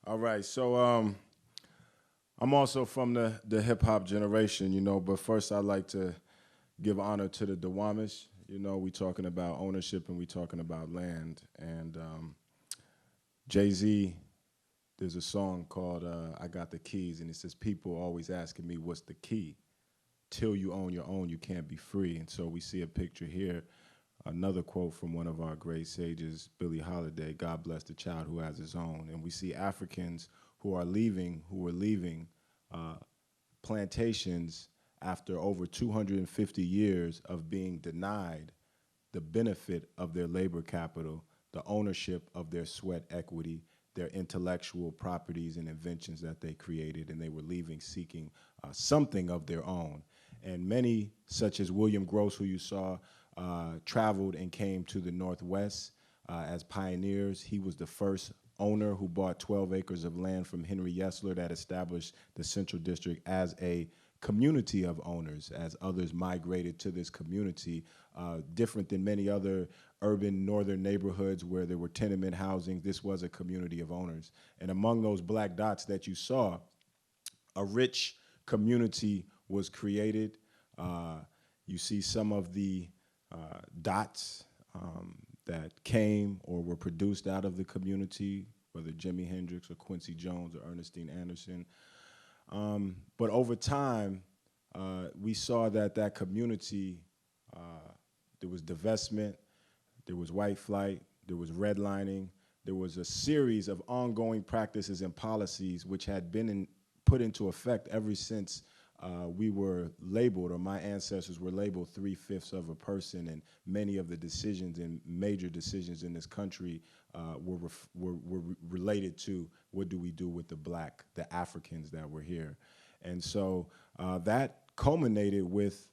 All right, so I'm also from the hip hop generation, but first I'd like to give honor to the Dawamish. We talking about ownership and we talking about land. And Jay-Z, there's a song called I Got the Keys, and it says, people always asking me what's the key. Till you own your own, you can't be free. And so we see a picture here, another quote from one of our great sages, Billie Holiday, God bless the child who has his own. And we see Africans who are leaving plantations after over 250 years of being denied the benefit of their labor capital, the ownership of their sweat equity, their intellectual properties and inventions that they created, and they were leaving seeking something of their own. And many, such as William Gross, who you saw, traveled and came to the Northwest as pioneers. He was the first owner who bought 12 acres of land from Henry Yesler that established the Central District as a community of owners, as others migrated to this community, different than many other urban northern neighborhoods where there were tenement housing. This was a community of owners. And among those black dots that you saw, a rich community was created. You see some of the dots that came or were produced out of the community, whether Jimi Hendrix or Quincy Jones or Ernestine Anderson. But over time, we saw that community, there was divestment, there was white flight, there was redlining, there was a series of ongoing practices and policies which had been put into effect ever since we were labeled, or my ancestors were labeled 3/5 of a person, and many of the decisions and major decisions in this country were related to what do we do with the Africans that were here. And so that culminated with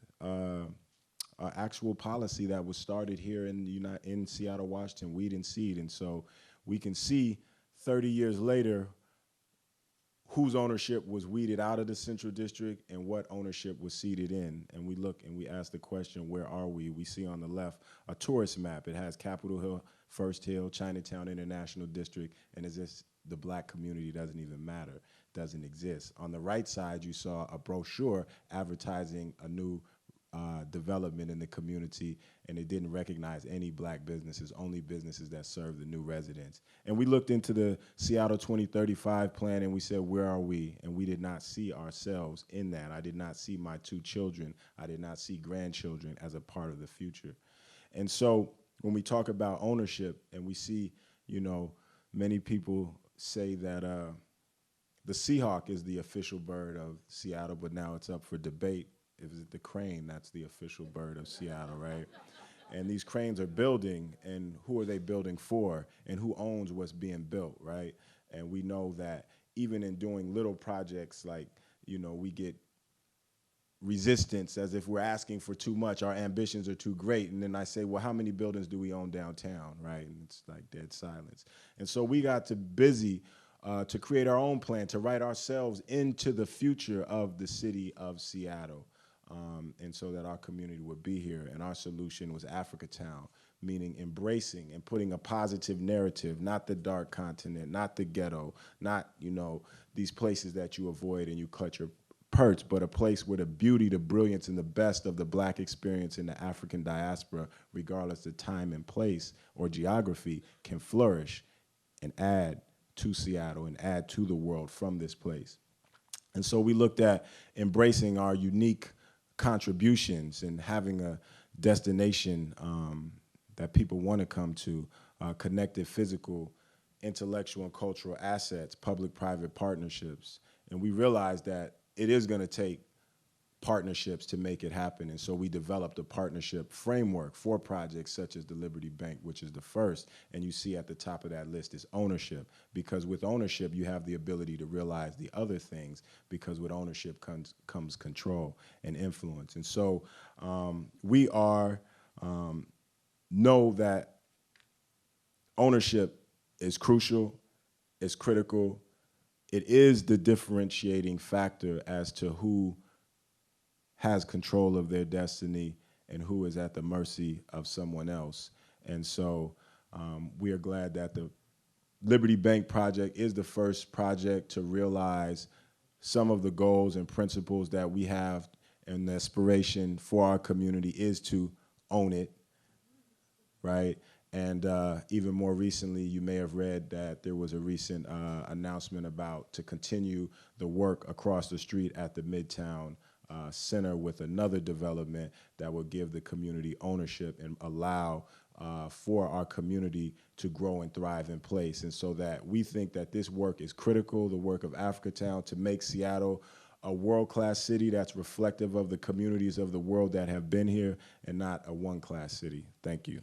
actual policy that was started here in Seattle, Washington, Weed and Seed. And so we can see 30 years later whose ownership was weeded out of the Central District and what ownership was seeded in. And we look and we ask the question, where are we? We see on the left a tourist map. It has Capitol Hill, First Hill, Chinatown International District, and as if the black community doesn't even matter, doesn't exist. On the right side, you saw a brochure advertising a new development in the community, and it didn't recognize any black businesses, only businesses that serve the new residents. And we looked into the Seattle 2035 plan and we said, where are we? And we did not see ourselves in that. I did not see my two children. I did not see grandchildren as a part of the future. And so when we talk about ownership and we see, many people say that the Seahawk is the official bird of Seattle, but now it's up for debate. Is it the crane that's the official bird of Seattle, right? And these cranes are building, and who are they building for? And who owns what's being built, right? And we know that even in doing little projects like, we get resistance as if we're asking for too much, our ambitions are too great. And then I say, well, how many buildings do we own downtown, right? And it's like dead silence. And so we got to busy to create our own plan, to write ourselves into the future of the city of Seattle. And so that our community would be here. And our solution was Africatown, meaning embracing and putting a positive narrative, not the dark continent, not the ghetto, not, these places that you avoid and you cut your perch, but a place where the beauty, the brilliance, and the best of the black experience in the African diaspora, regardless of time and place or geography, can flourish and add to Seattle and add to the world from this place. And so we looked at embracing our unique contributions and having a destination that people want to come to, connected physical, intellectual, and cultural assets, public-private partnerships. And we realized that it is going to take partnerships to make it happen. And so we developed a partnership framework for projects such as the Liberty Bank, which is the first. And you see at the top of that list is ownership, because with ownership, you have the ability to realize the other things, because with ownership comes control and influence. And so we know that ownership is crucial, it's critical. It is the differentiating factor as to who has control of their destiny and who is at the mercy of someone else. And so we are glad that Liberty Bank project is the first project to realize some of the goals and principles that we have, and the aspiration for our community is to own it, right? And even more recently, you may have read that there was a recent announcement about to continue the work across the street at the Midtown Center with another development that will give the community ownership and allow for our community to grow and thrive in place. And so that we think that this work is critical, the work of Africatown, to make Seattle a world-class city that's reflective of the communities of the world that have been here, and not a one-class city. Thank you.